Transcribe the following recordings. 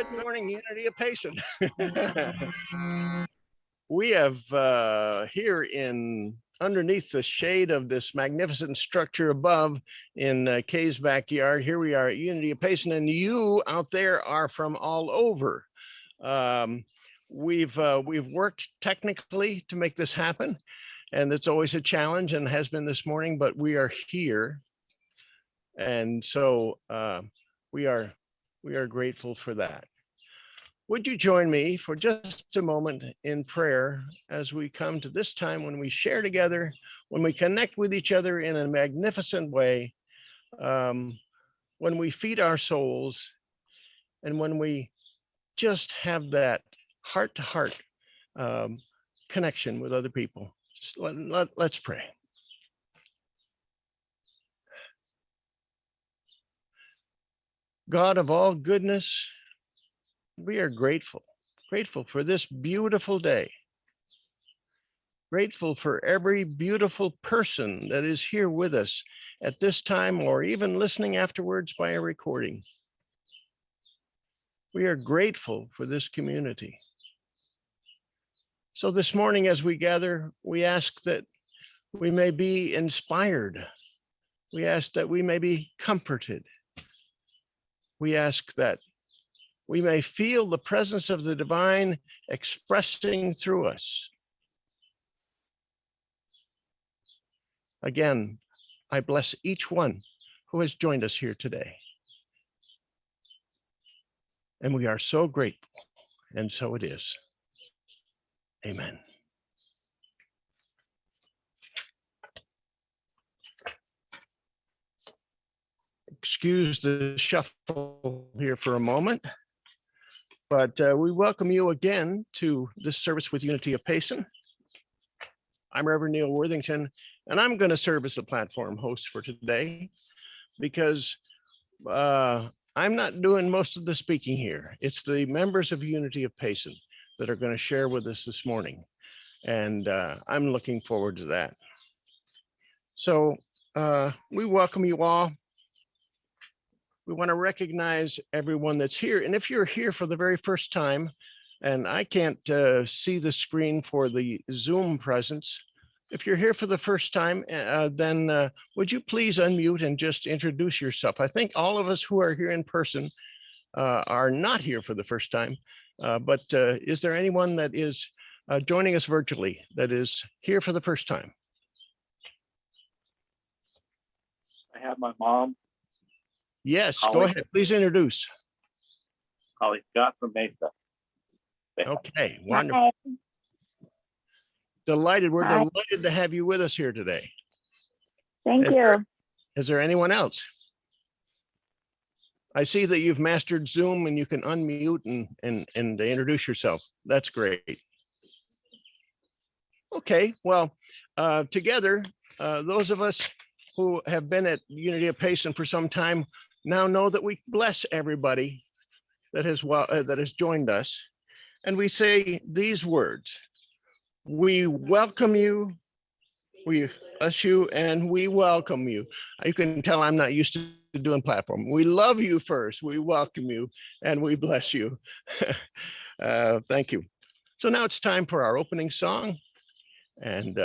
Good morning, Unity of Payson. We have here in underneath the shade of this magnificent structure above in Kay's backyard. Here we are at Unity of Payson, and you out there are from all over. We've worked technically to make this happen, and it's always a challenge and has been this morning, but we are here. And so we are grateful for that. Would you join me for just a moment in prayer as we come to this time when we share together, when we connect with each other in a magnificent way, when we feed our souls, and when we just have that heart-to-heart connection with other people. Just let's pray. God of all goodness, we are grateful for this beautiful day. Grateful for every beautiful person that is here with us at this time, or even listening afterwards by a recording. We are grateful for this community. So this morning, as we gather, we ask that we may be inspired. We ask that we may be comforted. We ask that we may feel the presence of the divine expressing through us. Again, I bless each one who has joined us here today. And we are so grateful, and so it is. Amen. Excuse the shuffle here for a moment, but we welcome you again to this service with Unity of Payson. I'm Reverend Neil Worthington, and I'm going to serve as the platform host for today because I'm not doing most of the speaking here. It's the members of Unity of Payson that are going to share with us this morning, and I'm looking forward to that. So we welcome you all. We want to recognize everyone that's here. And if you're here for the very first time, and I can't see the screen for the Zoom presence, if you're here for the first time, then would you please unmute and just introduce yourself? I think all of us who are here in person are not here for the first time, but is there anyone that is joining us virtually that is here for the first time? I have my mom. Yes, go ahead. Please introduce. Holly Scott from Mesa. Okay, wonderful. Delighted. We're delighted to have you with us here today. Thank you. Is there anyone else? I see that you've mastered Zoom and you can unmute and introduce yourself. That's great. Okay, well, together, those of us who have been at Unity of Payson for some time now know that we bless everybody that has joined us, and we say these words: we welcome you, we bless you, and we welcome you. You can tell I'm not used to doing platform. We love you first, we welcome you, and we bless you. Thank you. So now it's time for our opening song, and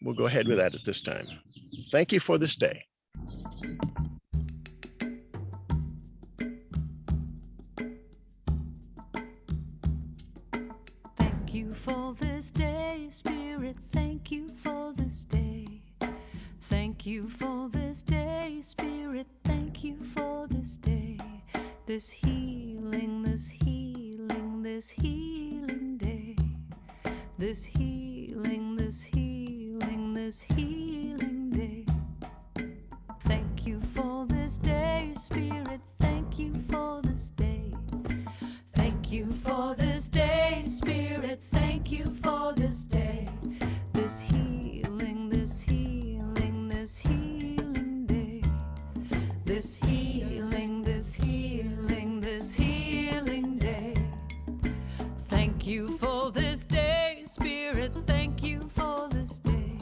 we'll go ahead with that at this time. Thank you for this day. Thank you for this day, Spirit. Thank you for this day. Thank you for this day, Spirit. Thank you for this day. This healing, this healing, this healing day. This healing, this healing, this healing day. Thank you for this day, Spirit. Thank you for this day. Thank you for this day, Spirit. Thank you for this day. This healing, this healing, this healing day. This healing, this healing, this healing day. Thank you for this day, Spirit. Thank you for this day.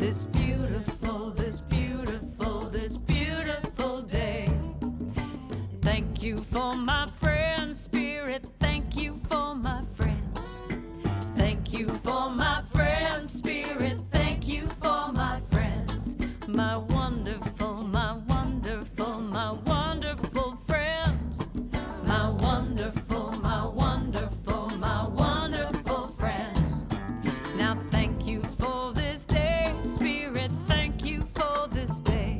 this beautiful, this beautiful, this beautiful day. Thank you for my friends, Spirit. Thank you for my friends. Thank you for my friends, Spirit. Thank you for my friends. My wonderful, my wonderful, my wonderful friends. My wonderful, my wonderful, my wonderful friends. Now thank you for this day, Spirit. Thank you for this day.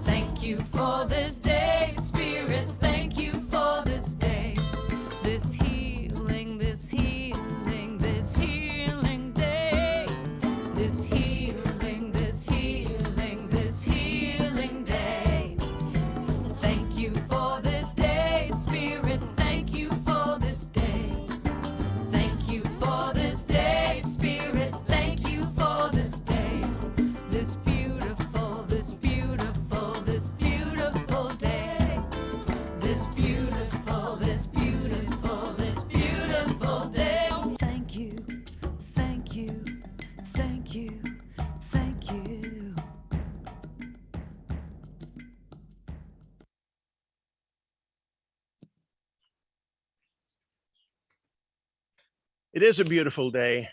Thank you for this day, Spirit. Thank you for this day. This healing, this healing, this healing day. This healing, this healing, this healing day. Thank you for this day, Spirit. Thank you for this day. Thank you for this day, Spirit. Thank you for this day. This beautiful, this beautiful, this beautiful day. This beautiful, this beautiful, this beautiful day. Thank you, thank you, thank you, thank you. It is a beautiful day.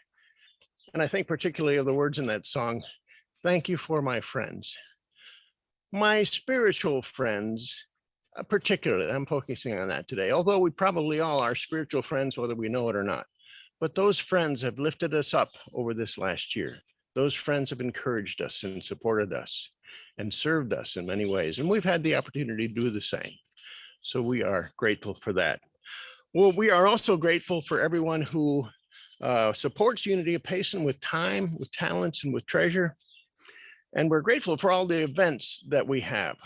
And I think particularly of the words in that song, thank you for my friends. My spiritual friends, particularly, I'm focusing on that today, although we probably all are spiritual friends, whether we know it or not. But those friends have lifted us up over this last year. Those friends have encouraged us and supported us and served us in many ways. And we've had the opportunity to do the same. So we are grateful for that. Well, we are also grateful for everyone who supports Unity of Payson with time, with talents, and with treasure. And we're grateful for all the events that we have.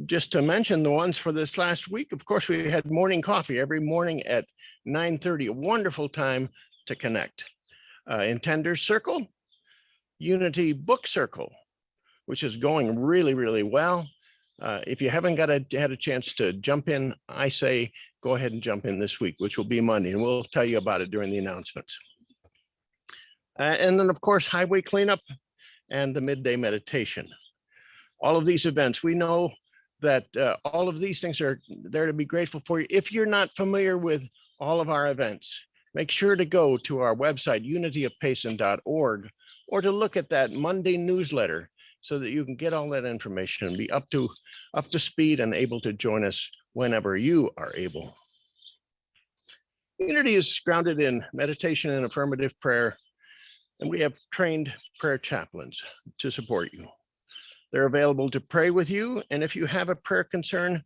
Just to mention the ones for this last week, of course, we had morning coffee every morning at 9:30, a wonderful time to connect. Intenders Circle, Unity Book Circle, which is going really, really well. If you haven't had a chance to jump in, I say go ahead and jump in this week, which will be Monday, and we'll tell you about it during the announcements. And then, of course, highway cleanup and the midday meditation. All of these events, we know that all of these things are there to be grateful for you. If you're not familiar with all of our events, make sure to go to our website, unityofpayson.org, or to look at that Monday newsletter so that you can get all that information and be up to speed and able to join us whenever you are able. Unity is grounded in meditation and affirmative prayer, and we have trained prayer chaplains to support you. They're available to pray with you, and if you have a prayer concern,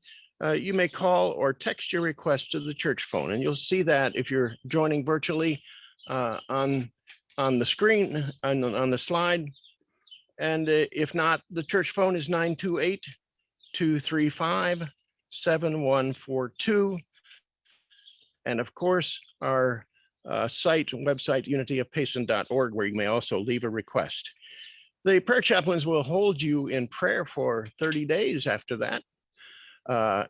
you may call or text your request to the church phone, and you'll see that if you're joining virtually on the screen, on the slide. And if not, the church phone is 928-235-7142. And of course, our website, unityofpayson.org, where you may also leave a request. The prayer chaplains will hold you in prayer for 30 days after that. Our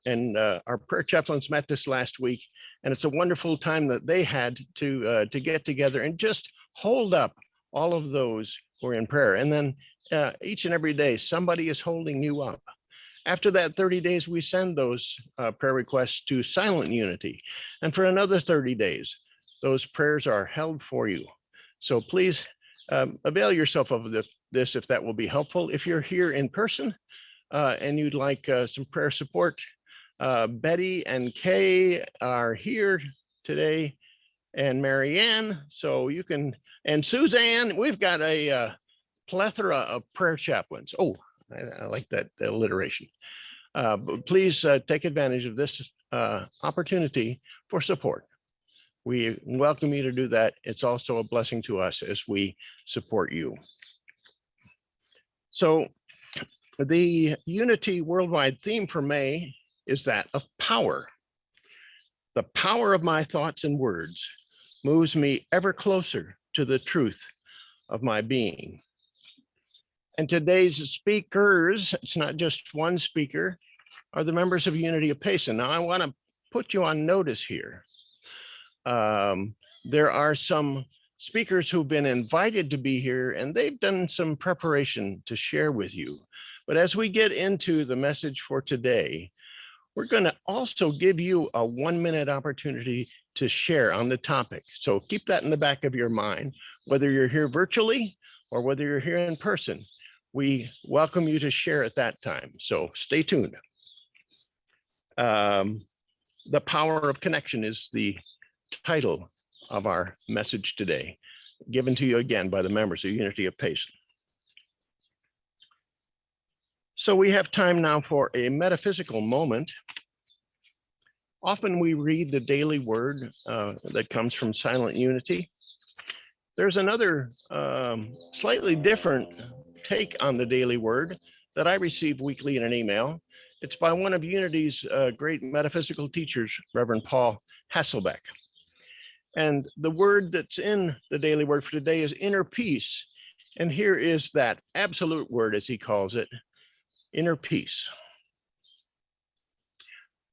prayer chaplains met this last week, and it's a wonderful time that they had to get together and just hold up all of those who are in prayer. And then each and every day, somebody is holding you up. After that 30 days, we send those prayer requests to Silent Unity. And for another 30 days, those prayers are held for you. So please avail yourself of this if that will be helpful. If you're here in person and you'd like some prayer support, Betty and Kay are here today, and Marianne. So you can, and Suzanne, we've got a plethora of prayer chaplains. Oh, I like that alliteration. But please take advantage of this opportunity for support. We welcome you to do that. It's also a blessing to us as we support you. So the Unity Worldwide theme for May is that of power. The power of my thoughts and words moves me ever closer to the truth of my being. And today's speakers, it's not just one speaker, are the members of Unity of Payson. Now I want to put you on notice here. There are some speakers who've been invited to be here, and they've done some preparation to share with you. But as we get into the message for today, we're going to also give you a 1-minute opportunity to share on the topic. So keep that in the back of your mind, whether you're here virtually or whether you're here in person. We welcome you to share at that time. So stay tuned. The Power of Connection is the title of our message today, given to you again by the members of Unity of Payson. So we have time now for a metaphysical moment. Often we read the daily word that comes from Silent Unity. There's another slightly different take on the daily word that I receive weekly in an email. It's by one of Unity's great metaphysical teachers, Reverend Paul Hasselbeck. And the word that's in the daily word for today is inner peace. And here is that absolute word, as he calls it, inner peace.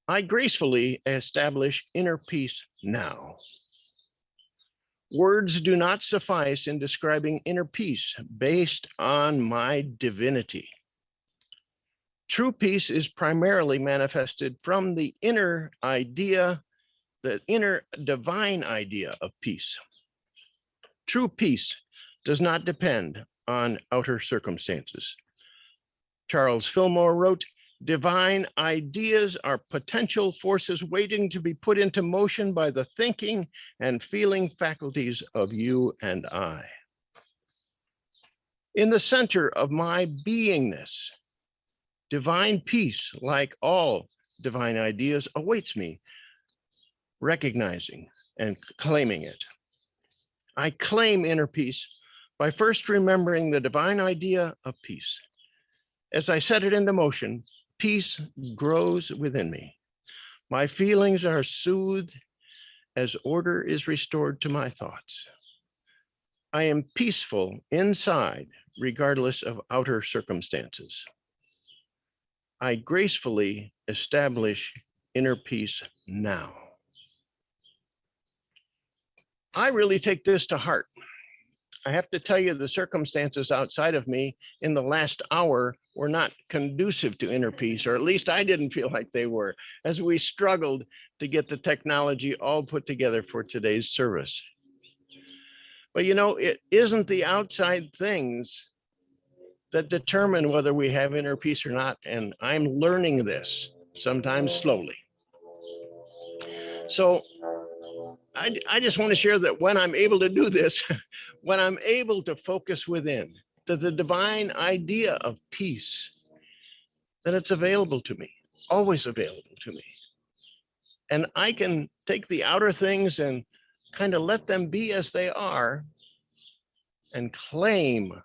I gracefully establish inner peace now. Words do not suffice in describing inner peace based on my divinity. True peace is primarily manifested from the inner idea, the inner divine idea of peace. True peace does not depend on outer circumstances. Charles Fillmore wrote, "Divine ideas are potential forces waiting to be put into motion by the thinking and feeling faculties of you and I." In the center of my beingness, divine peace, like all divine ideas, awaits me, recognizing and claiming it. I claim inner peace by first remembering the divine idea of peace. As I set it into motion, peace grows within me. My feelings are soothed as order is restored to my thoughts. I am peaceful inside, regardless of outer circumstances. I gracefully establish inner peace now. I really take this to heart. I have to tell you, the circumstances outside of me in the last hour were not conducive to inner peace, or at least I didn't feel like they were, as we struggled to get the technology all put together for today's service. But you know, it isn't the outside things that determine whether we have inner peace or not, and I'm learning this, sometimes slowly. So I just want to share that when I'm able to do this, when I'm able to focus within, to the divine idea of peace, that it's available to me, always available to me. And I can take the outer things and kind of let them be as they are and claim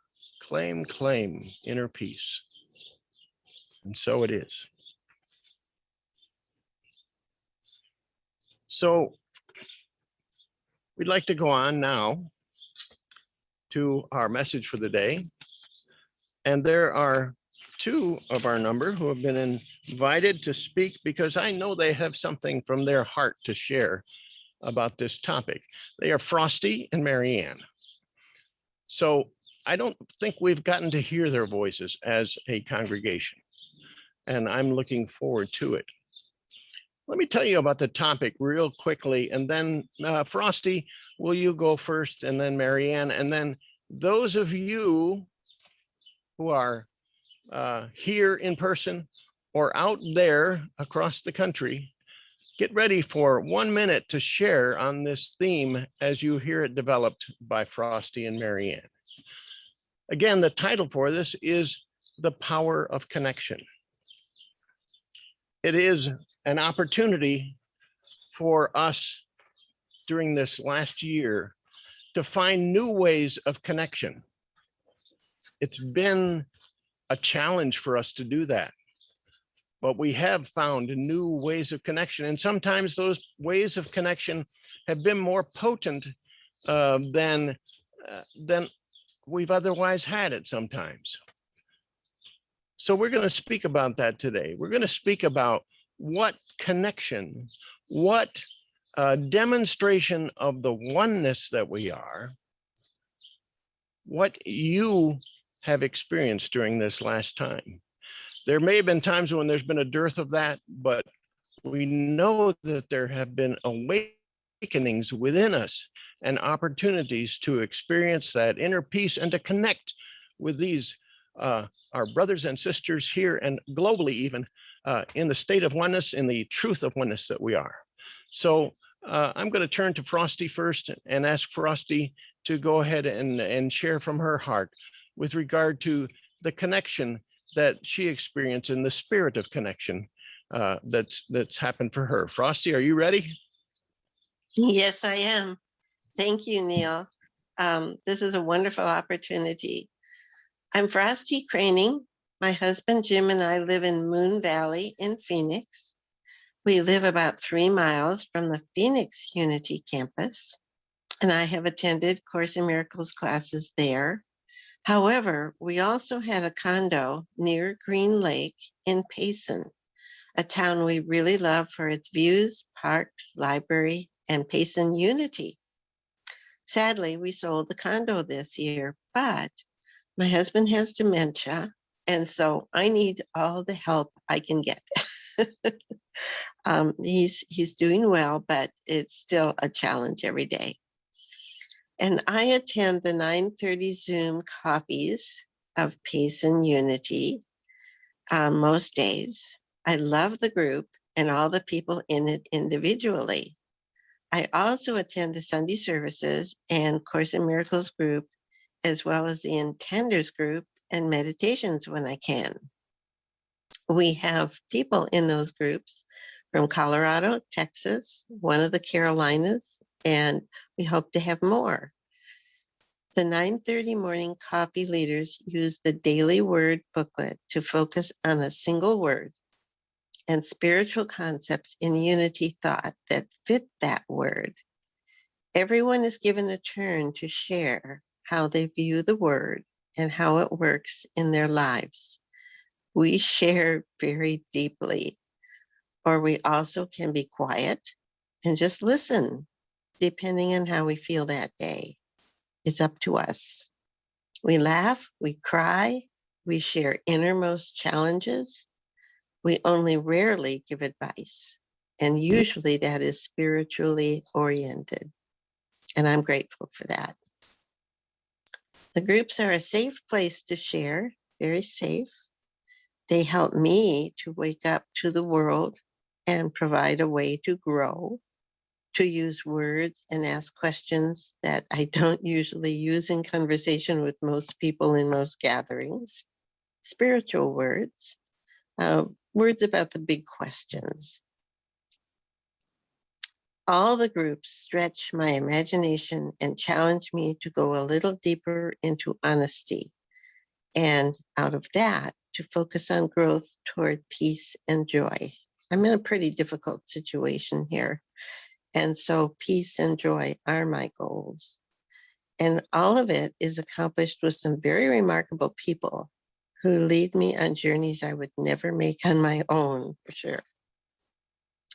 inner peace. And so it is. So we'd like to go on now to our message for the day. And there are two of our number who have been invited to speak because I know they have something from their heart to share about this topic. They are Frosty and Marianne. So I don't think we've gotten to hear their voices as a congregation, and I'm looking forward to it. Let me tell you about the topic real quickly, and then Frosty, will you go first, and then Marianne, and then those of you who are here in person or out there across the country, get ready for 1 minute to share on this theme as you hear it developed by Frosty and Marianne. Again, the title for this is The Power of Connection. It is an opportunity for us during this last year to find new ways of connection. It's been a challenge for us to do that, but we have found new ways of connection. And sometimes those ways of connection have been more potent than we've otherwise had it sometimes. So we're going to speak about that today. We're going to speak about what connection, what demonstration of the oneness that we are, what you have experienced during this last time. There may have been times when there's been a dearth of that, but we know that there have been awakenings within us and opportunities to experience that inner peace and to connect with these, our brothers and sisters here and globally even, in the state of oneness, in the truth of oneness that we are. So I'm going to turn to Frosty first and ask Frosty to go ahead and share from her heart with regard to the connection that she experienced in the spirit of connection that's happened for her. Frosty, are you ready? Yes, I am. Thank you, Neil. This is a wonderful opportunity. I'm Frosty Craning. My husband Jim and I live in Moon Valley in Phoenix. We live about 3 miles from the Phoenix Unity campus, and I have attended Course in Miracles classes there. However, we also had a condo near Green Lake in Payson, a town we really love for its views, parks, library, and Payson Unity. Sadly, we sold the condo this year, but my husband has dementia, and so I need all the help I can get. He's doing well, but it's still a challenge every day. And I attend the 9:30 Zoom copies of Payson Unity most days. I love the group and all the people in it individually. I also attend the Sunday services and Course in Miracles group, as well as the Intenders group and meditations when I can. We have people in those groups from Colorado, Texas, one of the Carolinas, and we hope to have more. The 9:30 morning coffee leaders use the daily word booklet to focus on a single word and spiritual concepts in unity thought that fit that word. Everyone is given a turn to share how they view the word and how it works in their lives. We share very deeply, or we also can be quiet and just listen, depending on how we feel that day. It's up to us. We laugh, we cry, we share innermost challenges. We only rarely give advice, and usually that is spiritually oriented. And I'm grateful for that. The groups are a safe place to share, very safe. They help me to wake up to the world and provide a way to grow, to use words and ask questions that I don't usually use in conversation with most people in most gatherings. Spiritual words, words about the big questions. All the groups stretch my imagination and challenge me to go a little deeper into honesty. And out of that, to focus on growth toward peace and joy. I'm in a pretty difficult situation here. And so peace and joy are my goals. And all of it is accomplished with some very remarkable people who lead me on journeys I would never make on my own, for sure.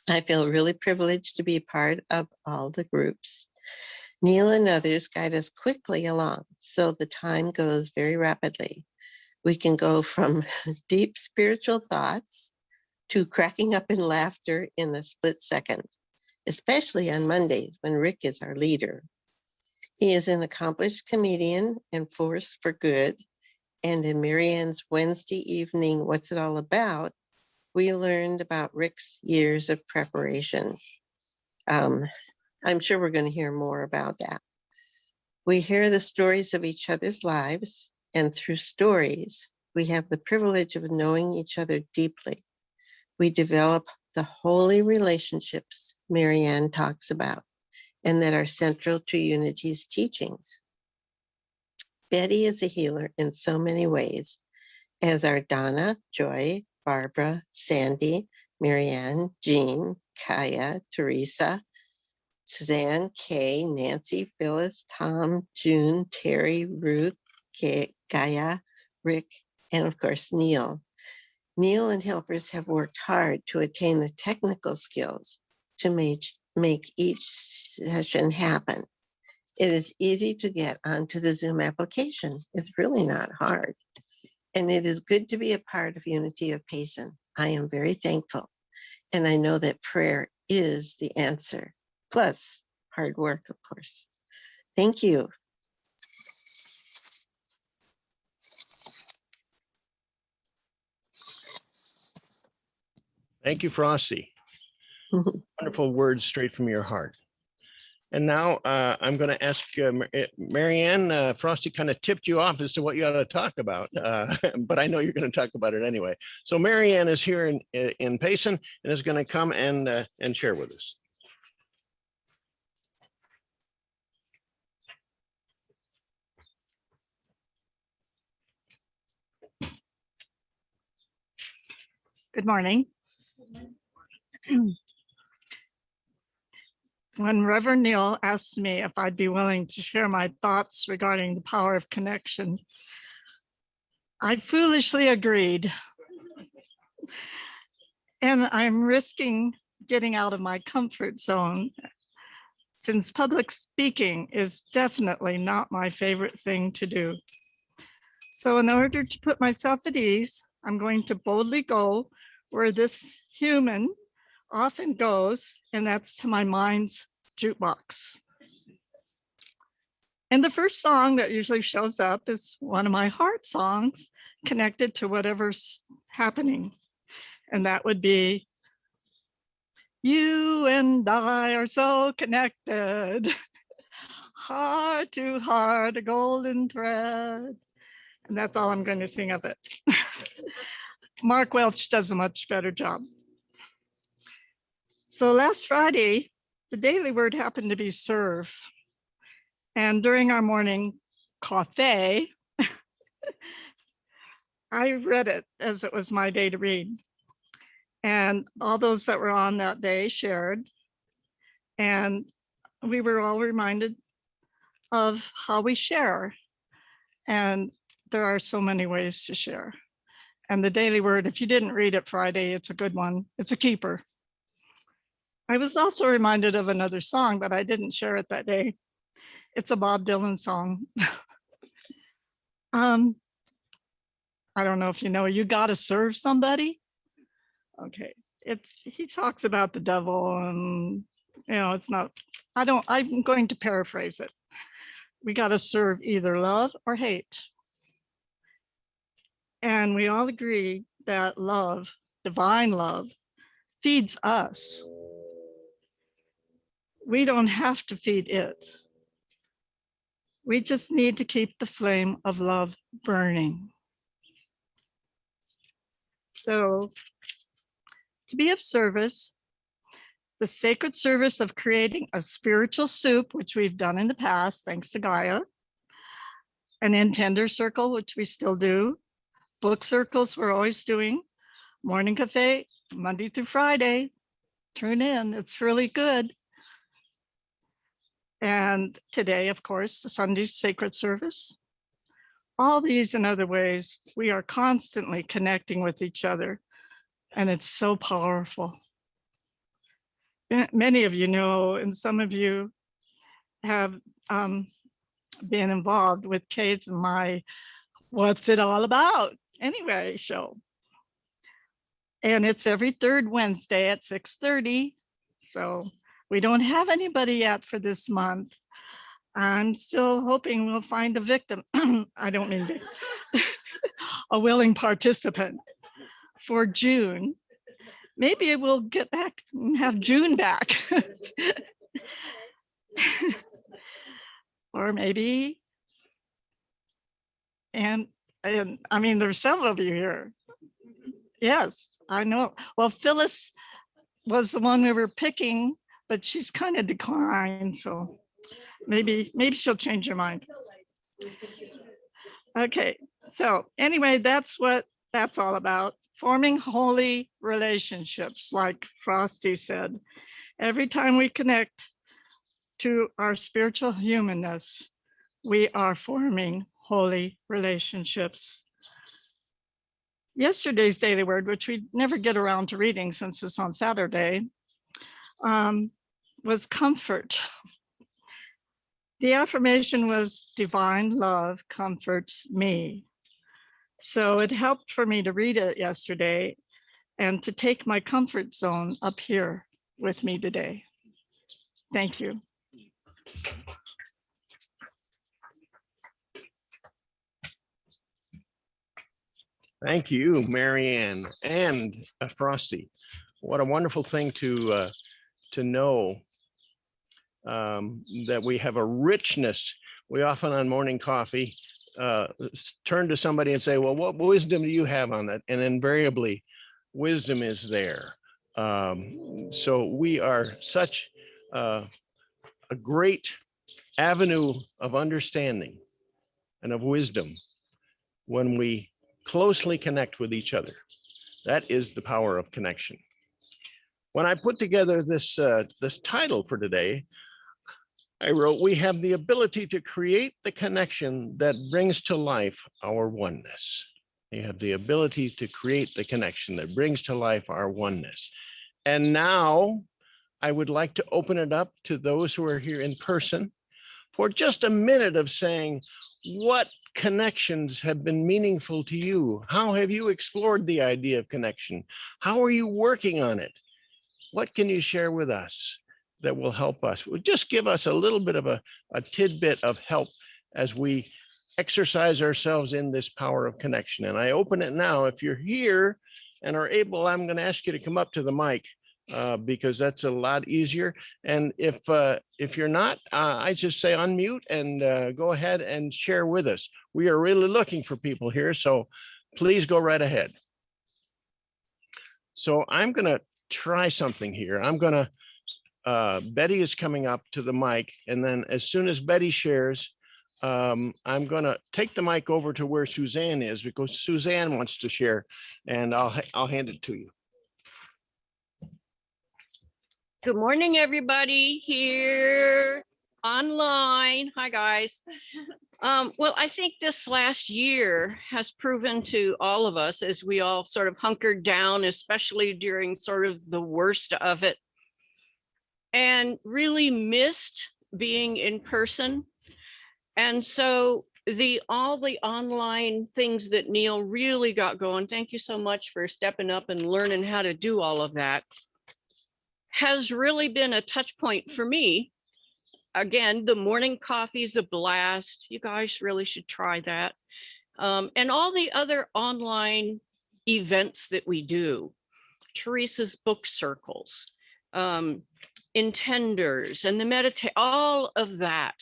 I feel really privileged to be part of all the groups. Neil and others guide us quickly along, so the time goes very rapidly. We can go from deep spiritual thoughts to cracking up in laughter in a split second, especially on Mondays when Rick is our leader. He is an accomplished comedian and force for good. And in Marianne's Wednesday evening, What's It All About?, we learned about Rick's years of preparation. I'm sure we're going to hear more about that. We hear the stories of each other's lives, and through stories, we have the privilege of knowing each other deeply. We develop the holy relationships Marianne talks about and that are central to Unity's teachings. Betty is a healer in so many ways, as are Donna, Joy, Barbara, Sandy, Marianne, Jean, Kaya, Teresa, Suzanne, Kay, Nancy, Phyllis, Tom, June, Terry, Ruth, Gaia, Rick, and of course, Neil. Neil and helpers have worked hard to attain the technical skills to make each session happen. It is easy to get onto the Zoom application. It's really not hard. And it is good to be a part of Unity of Payson. I am very thankful. And I know that prayer is the answer, plus hard work, of course. Thank you. Thank you, Frosty. Wonderful words straight from your heart. And now I'm going to ask Marianne. Frosty kind of tipped you off as to what you ought to talk about, but I know you're going to talk about it anyway. So Marianne is here in Payson and is going to come and share with us. Good morning. When Reverend Neal asked me if I'd be willing to share my thoughts regarding the power of connection, I foolishly agreed. And I'm risking getting out of my comfort zone since public speaking is definitely not my favorite thing to do. So in order to put myself at ease, I'm going to boldly go where this human often goes, and that's to my mind's jukebox. And the first song that usually shows up is one of my heart songs connected to whatever's happening. And that would be, "You and I are so connected, heart to heart, a golden thread." And that's all I'm going to sing of it. Mark Welch does a much better job. So last Friday, the daily word happened to be serve. And during our morning coffee, I read it as it was my day to read. And all those that were on that day shared. And we were all reminded of how we share. And there are so many ways to share. And the daily word, if you didn't read it Friday, it's a good one. It's a keeper. I was also reminded of another song, but I didn't share it that day. It's a Bob Dylan song. I don't know if you know, you gotta serve somebody. Okay, he talks about the devil and, it's not, I'm going to paraphrase it. We gotta serve either love or hate. And we all agree that love, divine love, feeds us. We don't have to feed it. We just need to keep the flame of love burning. So, to be of service, the sacred service of creating a spiritual soup, which we've done in the past, thanks to Gaia, an intender circle, which we still do, book circles we're always doing, morning cafe, Monday through Friday, tune in, it's really good. And today, of course, the Sunday sacred service. All these and other ways, we are constantly connecting with each other, and it's so powerful. Many of you know, and some of you have been involved with Kay's and my What's It All About Anyway show. And it's every third Wednesday at 6:30. So we don't have anybody yet for this month. I'm still hoping we'll find a victim. I don't mean a willing participant for June. Maybe we'll get back and have June back. Or maybe, and I mean, there's several of you here. Yes, I know. Well, Phyllis was the one we were picking, but she's kind of declined. So maybe she'll change her mind. Okay, so anyway, that's what that's all about. Forming holy relationships, like Frosty said. Every time we connect to our spiritual humanness, we are forming holy relationships. Yesterday's daily word, which we never get around to reading since it's on Saturday, was comfort. The affirmation was divine love comforts me. So it helped for me to read it yesterday and to take my comfort zone up here with me today. Thank you. Thank you, Marianne and Frosty. What a wonderful thing to know that we have a richness. We often on morning coffee turn to somebody and say, well, what wisdom do you have on that? And invariably, wisdom is there. So we are such a great avenue of understanding and of wisdom when we closely connect with each other. That is the power of connection. When I put together this title for today, I wrote, we have the ability to create the connection that brings to life our oneness. We have the ability to create the connection that brings to life our oneness. And now I would like to open it up to those who are here in person for just a minute of saying, what connections have been meaningful to you? How have you explored the idea of connection? How are you working on it? What can you share with us that will help us? Well, just give us a little bit of a tidbit of help as we exercise ourselves in this power of connection. And I open it now. If you're here and are able, I'm going to ask you to come up to the mic because that's a lot easier. And if you're not, I just say unmute and go ahead and share with us. We are really looking for people here, so please go right ahead. So I'm going to try something here. I'm going to, Betty is coming up to the mic, and then as soon as Betty shares, I'm going to take the mic over to where Suzanne is because Suzanne wants to share, and I'll hand it to you. Good morning, everybody here online. Hi, guys. Well, I think this last year has proven to all of us as we all sort of hunkered down, especially during sort of the worst of it, and really missed being in person. And so all the online things that Neil really got going, thank you so much for stepping up and learning how to do all of that, has really been a touch point for me. Again, the morning coffee is a blast. You guys really should try that. And all the other online events that we do, Teresa's book circles, intenders, and the meditate, all of that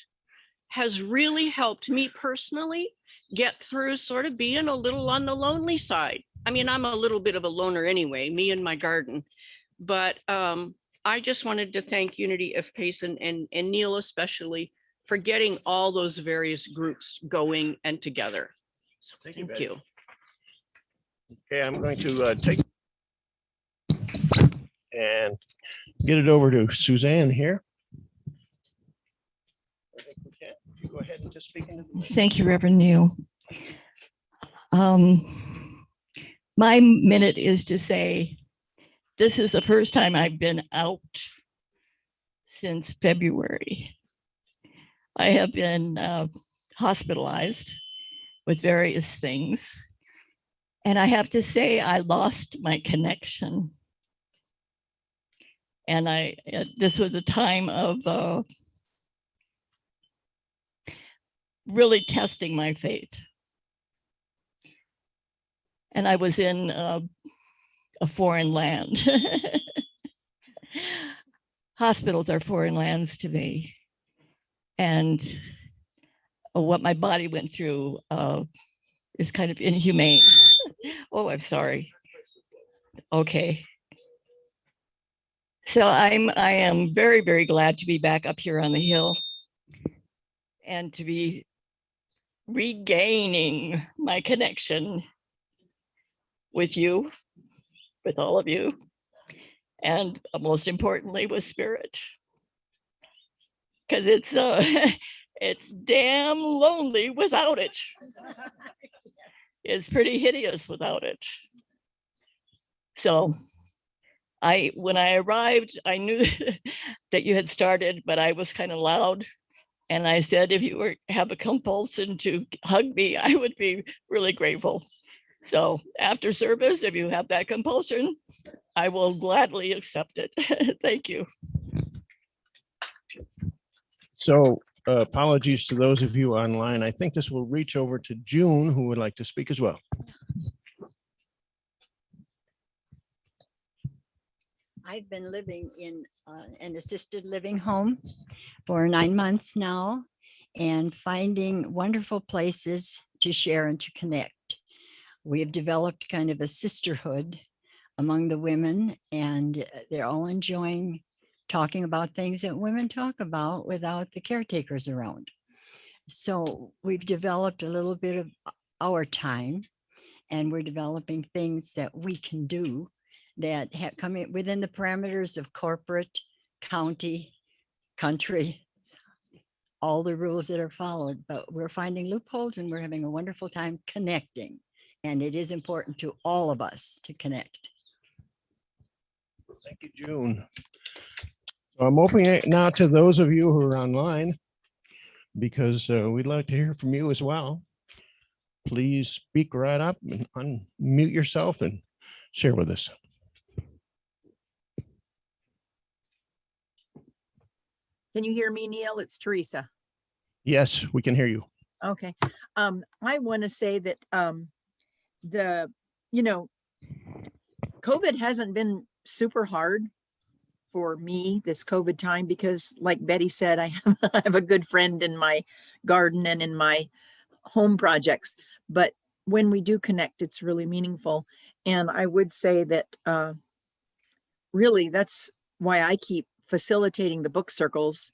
has really helped me personally get through sort of being a little on the lonely side. I mean, I'm a little bit of a loner anyway, me and my garden, but I just wanted to thank Unity of Payson and Neil especially for getting all those various groups going and together. So thank you. Okay, I'm going to take and get it over to Suzanne here. I think we can. You go ahead and just speak into the mic. Thank you, Reverend Neil. My minute is to say, this is the first time I've been out since February. I have been hospitalized with various things. And I have to say, I lost my connection. And this was a time of really testing my faith. And I was in a foreign land. Hospitals are foreign lands to me. And what my body went through is kind of inhumane. Oh, I'm sorry. Okay. So I am very, very glad to be back up here on the hill and to be regaining my connection with you, with all of you, and most importantly with spirit, because it's damn lonely without it. It's pretty hideous without it. So when I arrived, I knew that you had started, but I was kind of loud And I said, if you have a compulsion to hug me, I would be really grateful. So after service, if you have that compulsion, I will gladly accept it. Thank you. So apologies to those of you online. I think this will reach over to June, who would like to speak as well. I've been living in an assisted living home for 9 months now and finding wonderful places to share and to connect. We have developed kind of a sisterhood among the women, and they're all enjoying talking about things that women talk about without the caretakers around. So we've developed a little bit of our time, and we're developing things that we can do that have come in within the parameters of corporate, county, country, all the rules that are followed, but we're finding loopholes and we're having a wonderful time connecting. And it is important to all of us to connect. Thank you, June. So I'm opening it now to those of you who are online, because we'd like to hear from you as well. Please speak right up and unmute yourself and share with us. Can you hear me, Neil? It's Teresa. Yes, we can hear you. Okay. I want to say that COVID hasn't been super hard for me this COVID time because, like Betty said, I have a good friend in my garden and in my home projects. But when we do connect, it's really meaningful. And I would say that really that's why I keep facilitating the book circles.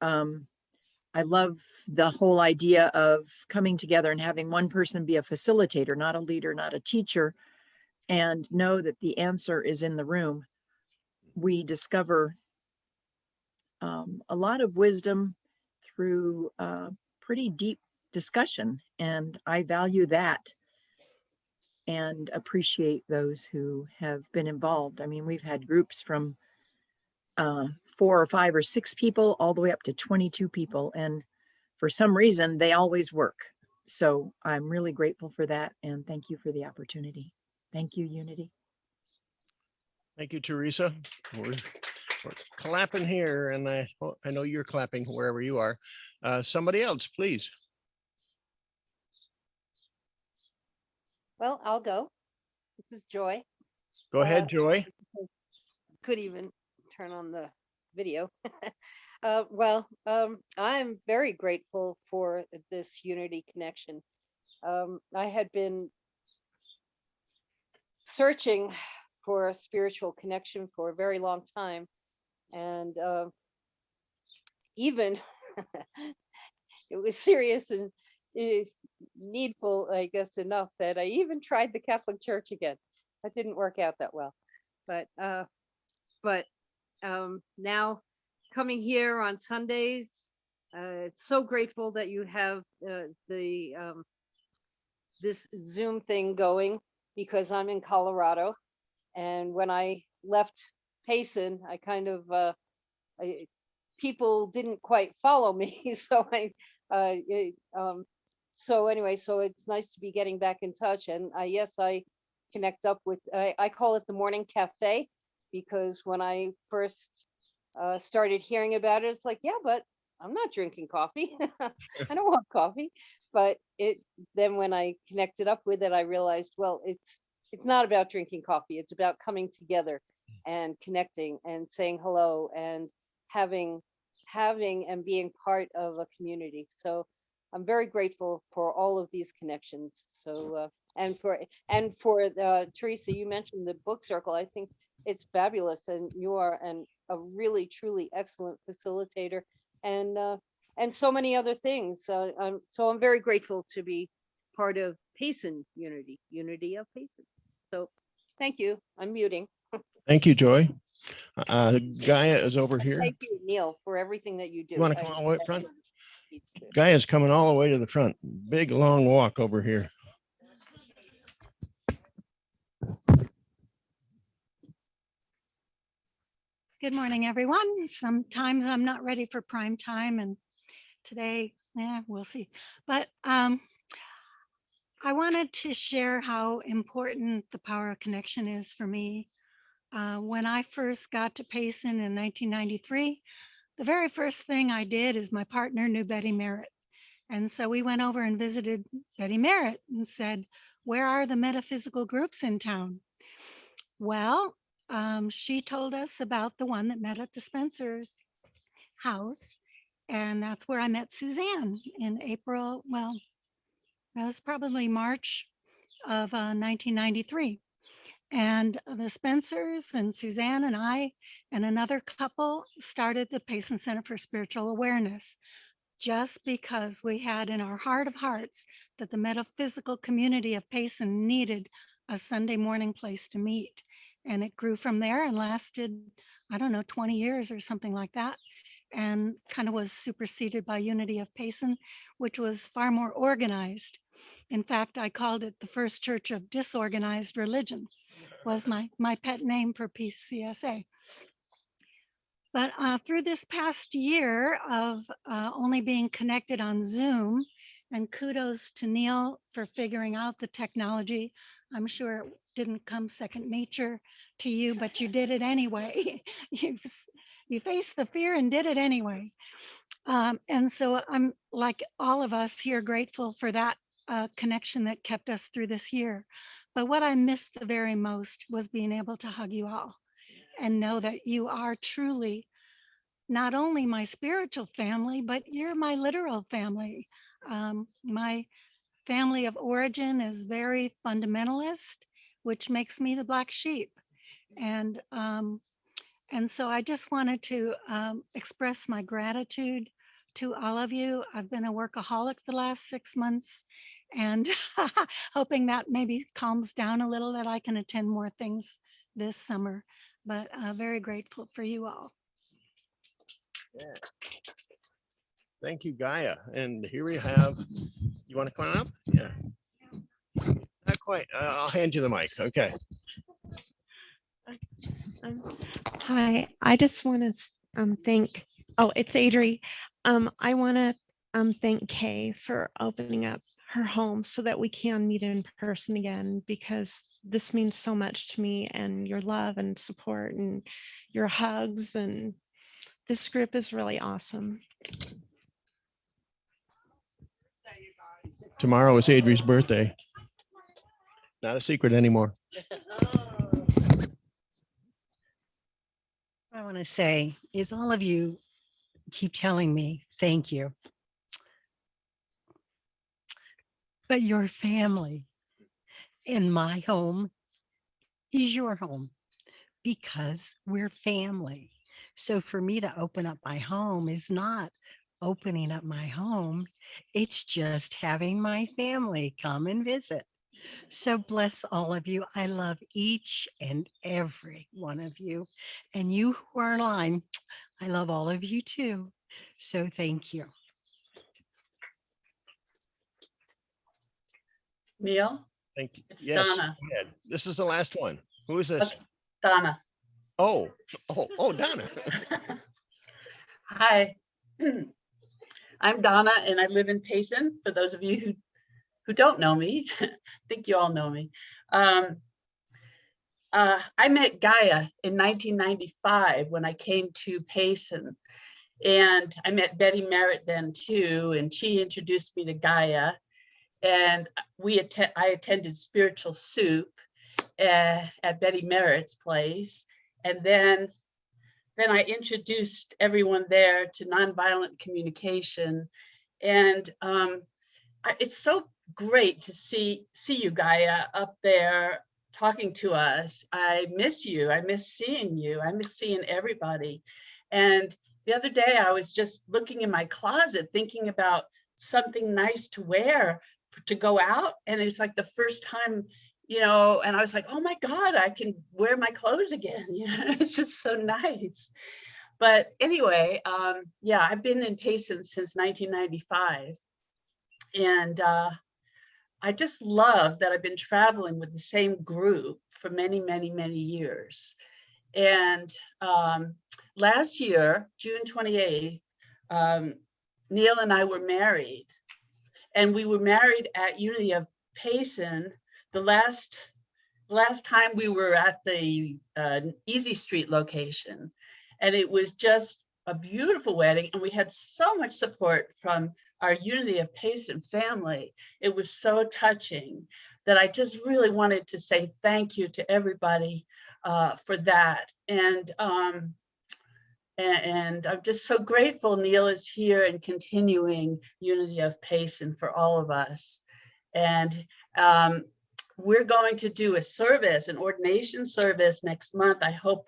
I love the whole idea of coming together and having one person be a facilitator, not a leader, not a teacher, and know that the answer is in the room. We discover a lot of wisdom through pretty deep discussion, and I value that and appreciate those who have been involved. I mean, we've had groups from 4 or 5 or 6 people all the way up to 22 people, and for some reason they always work. So I'm really grateful for that, and thank you for the opportunity. Thank you, Unity. Thank you, Teresa. We're clapping here, and I know you're clapping wherever you are. Somebody else, please. Well, I'll go. This is Joy. Go ahead, Joy. Could even turn on the video. I'm very grateful for this Unity connection. I had been searching for a spiritual connection for a very long time. And even it was serious and needful, I guess, enough that I even tried the Catholic Church again. That didn't work out that well. But now coming here on Sundays, so grateful that you have this Zoom thing going, because I'm in Colorado, and when I left Payson, I kind of people didn't quite follow me, so so anyway, so it's nice to be getting back in touch. And yes, I connect up with, I call it the morning cafe, because when I first started hearing about it, it's like, yeah, but I'm not drinking coffee. I don't want coffee. But then when I connected up with it, I realized, well, it's not about drinking coffee. It's about coming together and connecting and saying hello and having and being part of a community. So I'm very grateful for all of these connections. So and for Teresa, you mentioned the book circle. I think it's fabulous, and you are a really truly excellent facilitator, and so many other things. I'm very grateful to be part of Payson Unity of Payson. So thank you. I'm muting. Thank you, Joy. Gaia is over here. Thank you, Neil, for everything that you do. You want to come all the way up front? Gaia's coming all the way to the front. Big, long walk over here. Good morning, everyone. Sometimes I'm not ready for prime time, and today, yeah, we'll see. But I wanted to share how important the power of connection is for me. When I first got to Payson in 1993, the very first thing I did is my partner knew Betty Merritt. And so we went over and visited Betty Merritt and said, where are the metaphysical groups in town? Well, she told us about the one that met at the Spencer's house. And that's where I met Suzanne in April. Well, that was probably March of 1993. And the Spencers and Suzanne and I and another couple started the Payson Center for Spiritual Awareness, just because we had in our heart of hearts that the metaphysical community of Payson needed a Sunday morning place to meet. And it grew from there and lasted, I don't know, 20 years or something like that, and kind of was superseded by Unity of Payson, which was far more organized. In fact, I called it the first church of disorganized religion, was my pet name for PCSA. But through this past year of only being connected on Zoom, and kudos to Neil for figuring out the technology. I'm sure it didn't come second nature to you, but you did it anyway. You faced the fear and did it anyway. And so I'm, like all of us here, grateful for that connection that kept us through this year. But what I missed the very most was being able to hug you all and know that you are truly not only my spiritual family, but you're my literal family. My family of origin is very fundamentalist, which makes me the black sheep. And so I just wanted to express my gratitude to all of you. I've been a workaholic the last 6 months, and hoping that maybe calms down a little, that I can attend more things this summer. But very grateful for you all. Yeah. Thank you, Gaia. And here we have, you want to come on up? Yeah. Not quite. I'll hand you the mic. Okay. Hi, I just want to thank, oh, it's Adri. I want to thank Kay for opening up her home so that we can meet in person again, because this means so much to me, and your love and support and your hugs, and this group is really awesome. Tomorrow is Adri's birthday. Not a secret anymore. I want to say is all of you keep telling me thank you. But your family in my home is your home, because we're family. So for me to open up my home is not opening up my home. It's just having my family come and visit. So bless all of you. I love each and every one of you. And you who are online, I love all of you too. So thank you. Neil? Thank you. It's Yes. Donna. Go ahead. This is the last one. Who is this? Okay, Donna. Oh, Donna. Hi. I'm Donna, and I live in Payson. For those of you who don't know me, I think you all know me. I met Gaia in 1995 when I came to Payson, and I met Betty Merritt then too, and she introduced me to Gaia, and I attended Spiritual Soup at Betty Merritt's place, and then I introduced everyone there to nonviolent communication, and it's so great to see you, Gaia, up there talking to us. I miss you. I miss seeing you. I miss seeing everybody. And the other day I was just looking in my closet thinking about something nice to wear to go out, and it's like the first time, and I was like, oh my God, I can wear my clothes again. It's just so nice. But anyway, yeah, I've been in Payson since 1995. And I just love that I've been traveling with the same group for many, many, many years. And last year, June 28th, Neil and I were married, and we were married at Unity of Payson. The last time we were at the Easy Street location, and it was just a beautiful wedding, and we had so much support from our Unity of Payson family. It was so touching that I just really wanted to say thank you to everybody for that. And I'm just so grateful Neil is here and continuing Unity of Payson for all of us. And we're going to do a service, an ordination service next month. I hope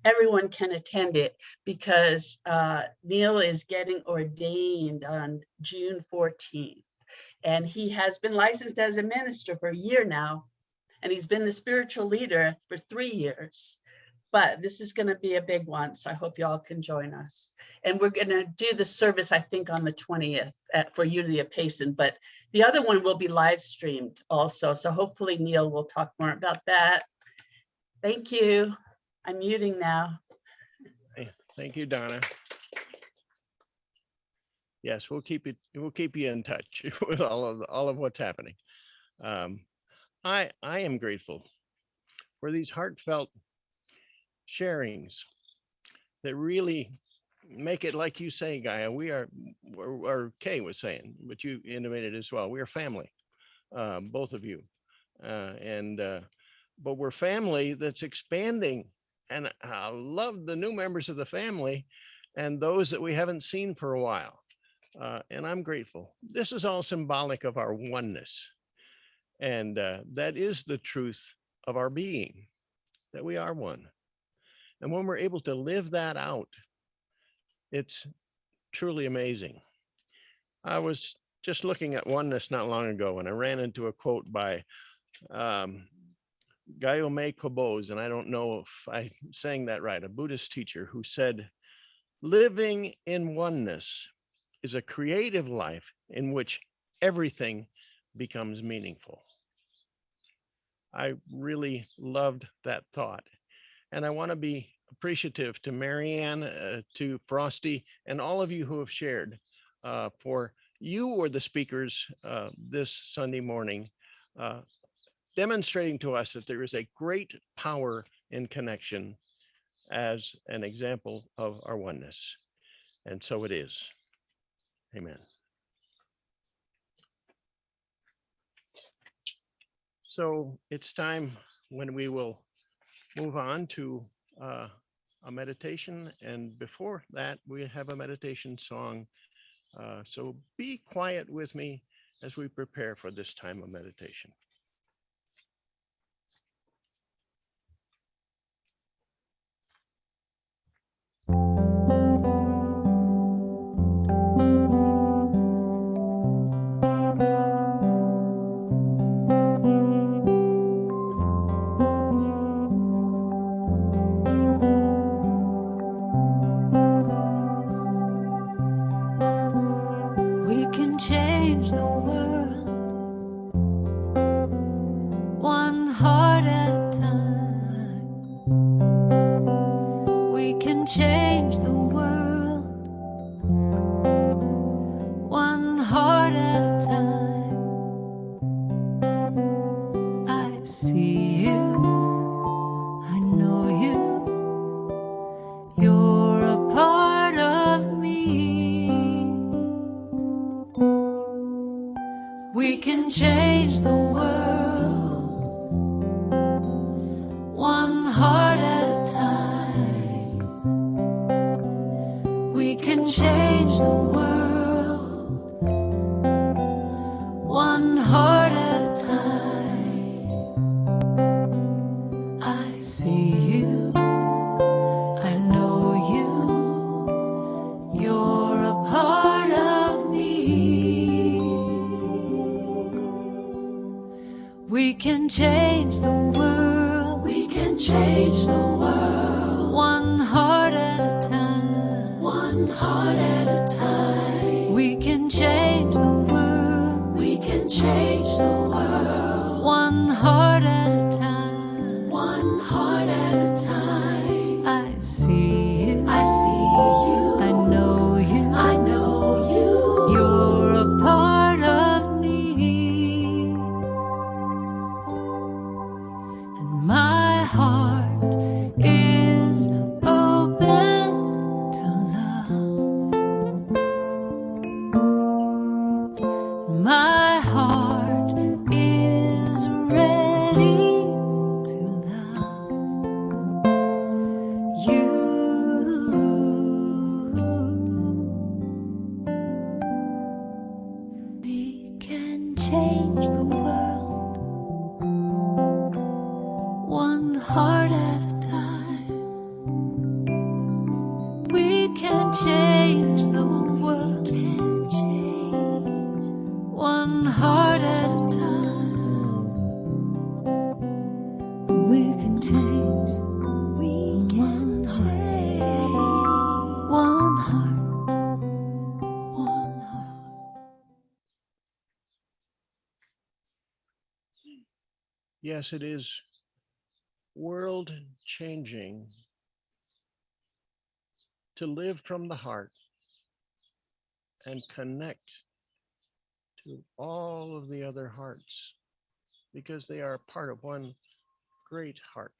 everyone can attend it, because Neil is getting ordained on June 14th. And he has been licensed as a minister for a year now. And he's been the spiritual leader for 3 years. But this is going to be a big one. So I hope y'all can join us. And we're going to do the service, I think, on the 20th for Unity of Payson. But the other one will be live streamed also. So hopefully Neil will talk more about that. Thank you. I'm muting now. Thank you, Donna. Yes, we'll keep you in touch with all of what's happening. I am grateful for these heartfelt sharings that really make it, like you say, Gaia, or Kay was saying, but you intimated as well, we are family, both of you. But we're family that's expanding. And I love the new members of the family and those that we haven't seen for a while. And I'm grateful. This is all symbolic of our oneness. And that is the truth of our being, that we are one. And when we're able to live that out, it's truly amazing. I was just looking at oneness not long ago, and I ran into a quote by Gyomay Kobos, and I don't know if I'm saying that right, a Buddhist teacher who said, living in oneness is a creative life in which everything becomes meaningful. I really loved that thought. And I want to be appreciative to Marianne, to Frosty, and all of you who have shared. For you were the speakers this Sunday morning, demonstrating to us that there is a great power in connection as an example of our oneness. And so it is. Amen. So it's time when we will move on to a meditation. And before that, we have a meditation song. So be quiet with me as we prepare for this time of meditation. We can change the world one heart at a time. We can change the world one heart at a time. I see you, I know you, you're a part of me. We can change the world one heart at a time. We can change the world one heart at a time. I see you, I know you, you're a part of me. We can change the world. We can change the world one heart at a time. One heart at a time. We can change the world. We can change the world one heart at a time. One heart at a time. I see you. I see you. I know you. I know you. heart is open to love. My heart is ready to love you. We can change the world one heart at a time. We can change the world one heart at a time. We can change. We can change one heart. One heart. Yes, it is world changing to live from the heart and connect to all of the other hearts because they are part of one great heart.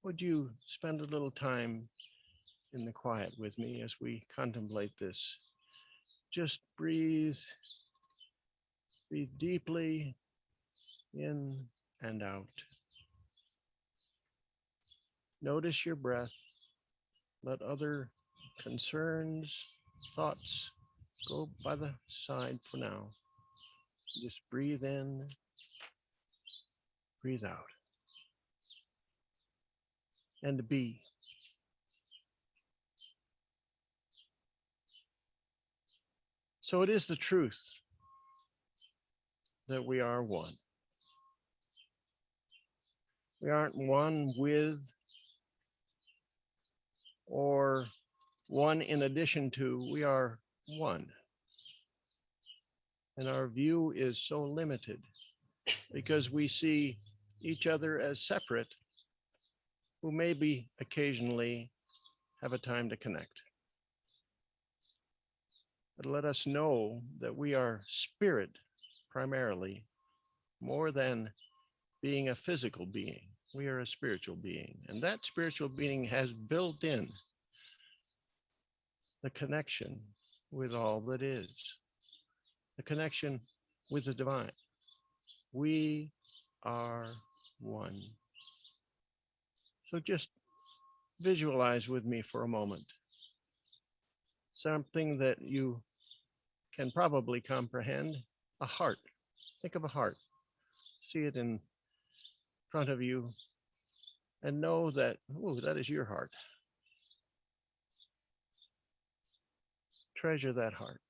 Would you spend a little time in the quiet with me as we contemplate this? Just breathe deeply in and out. Notice your breath. Let other concerns, thoughts go by the side for now. Just breathe in, breathe out. And be. So it is the truth that we are one. We aren't one with or one in addition to, we are one. And our view is so limited because we see each other as separate who maybe occasionally have a time to connect. But let us know that we are spirit primarily, more than being a physical being. We are a spiritual being, and that spiritual being has built in the connection with all that is, the connection with the divine. We are one. So just visualize with me for a moment something that you can probably comprehend, a heart. Think of a heart. See it in front of you and know that, oh, that is your heart. Treasure that heart.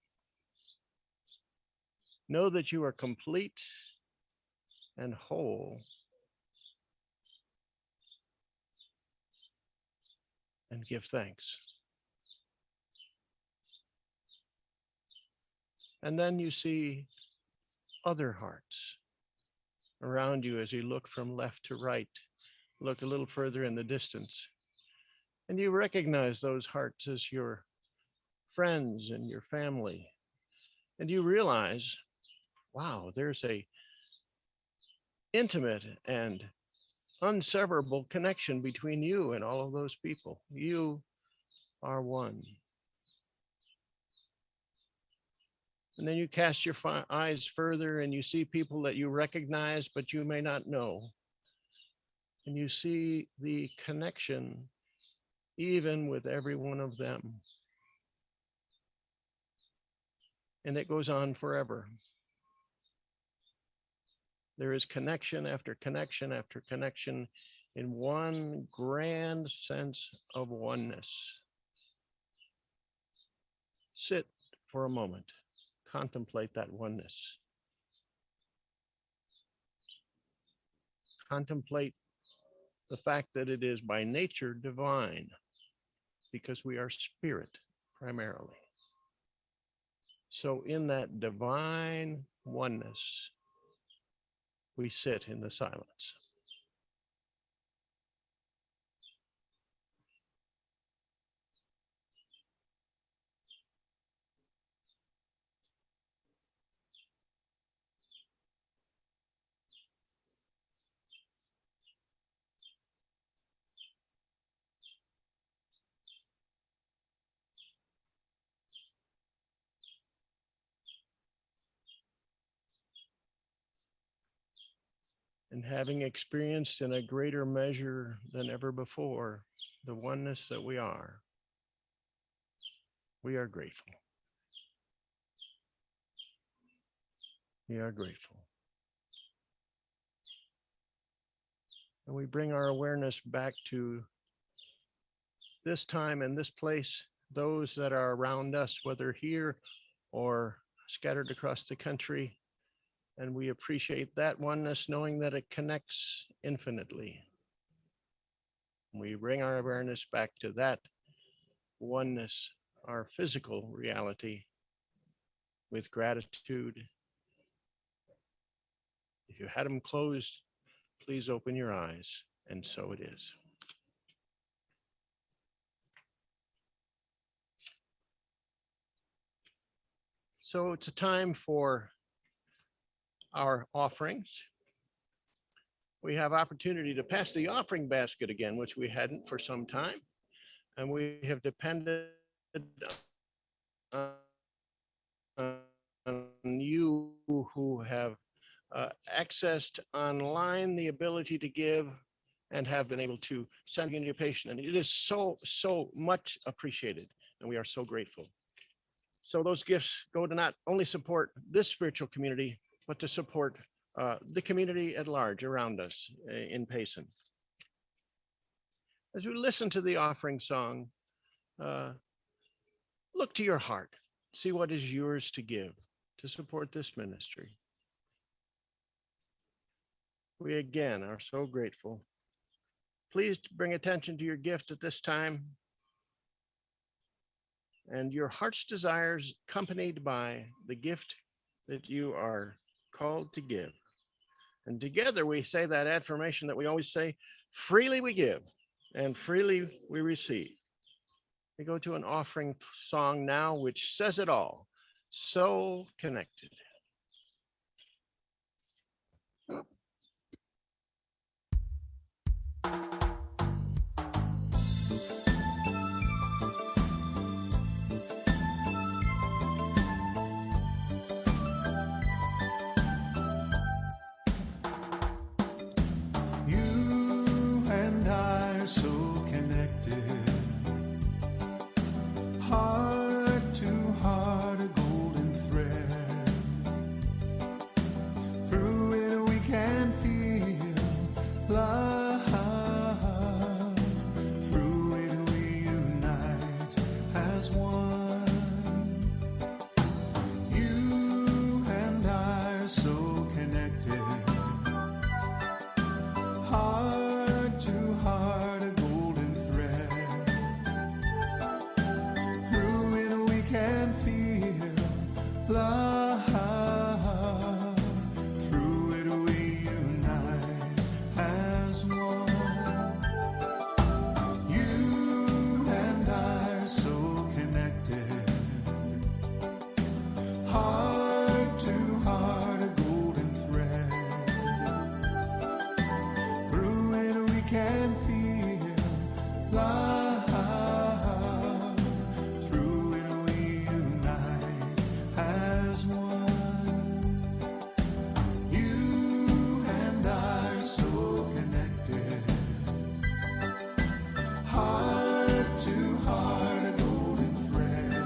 Know that you are complete and whole. And give thanks. And then you see other hearts around you as you look from left to right, look a little further in the distance. And you recognize those hearts as your friends and your family. And you realize, wow, there's a intimate and unseverable connection between you and all of those people. You are one. And then you cast your eyes further and you see people that you recognize, but you may not know. And you see the connection even with every one of them. And it goes on forever. There is connection after connection after connection in one grand sense of oneness. Sit for a moment. Contemplate that oneness. Contemplate the fact that it is by nature divine, because we are spirit primarily. So in that divine oneness, we sit in the silence. and having experienced in a greater measure than ever before the oneness that we are grateful. We are grateful. And we bring our awareness back to this time and this place, those that are around us, whether here or scattered across the country. And we appreciate that oneness, knowing that it connects infinitely. We bring our awareness back to that oneness, our physical reality, with gratitude. If you had them closed, please open your eyes, and so it is. So it's a time for our offerings. We have opportunity to pass the offering basket again, which we hadn't for some time. And we have depended on you who have accessed online the ability to give and have been able to send in your patient. And it is so much appreciated. And we are so grateful. So those gifts go to not only support this spiritual community, but to support the community at large around us in Payson. As we listen to the offering song, look to your heart, see what is yours to give to support this ministry. We again are so grateful. Please bring attention to your gift at this time and your heart's desires accompanied by the gift that you are called to give. And together we say that affirmation that we always say, freely we give and freely we receive. We go to an offering song now, which says it all. So connected. You and I are so connected, heart to heart, a golden thread. Through it we can feel love. Through it we unite as one. You and I are so connected, heart to heart, a golden thread. Through it we can feel love. Through it we unite as one. You and I are so connected, heart to heart, a golden thread. Through it we can feel love. Through it we unite as one. You and I are so connected, heart to heart, a golden thread.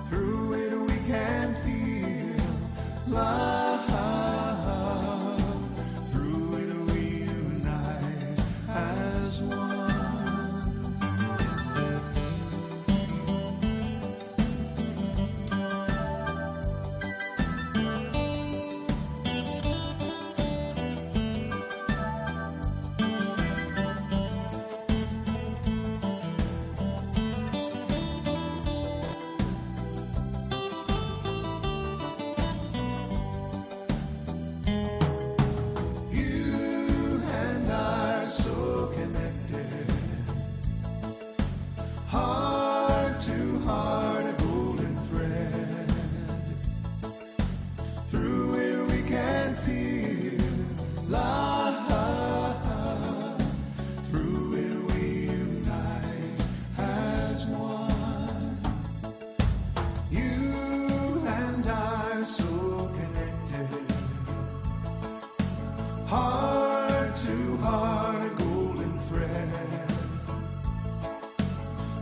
Through it we can feel love. Through it we unite as one. heart to heart, a golden thread.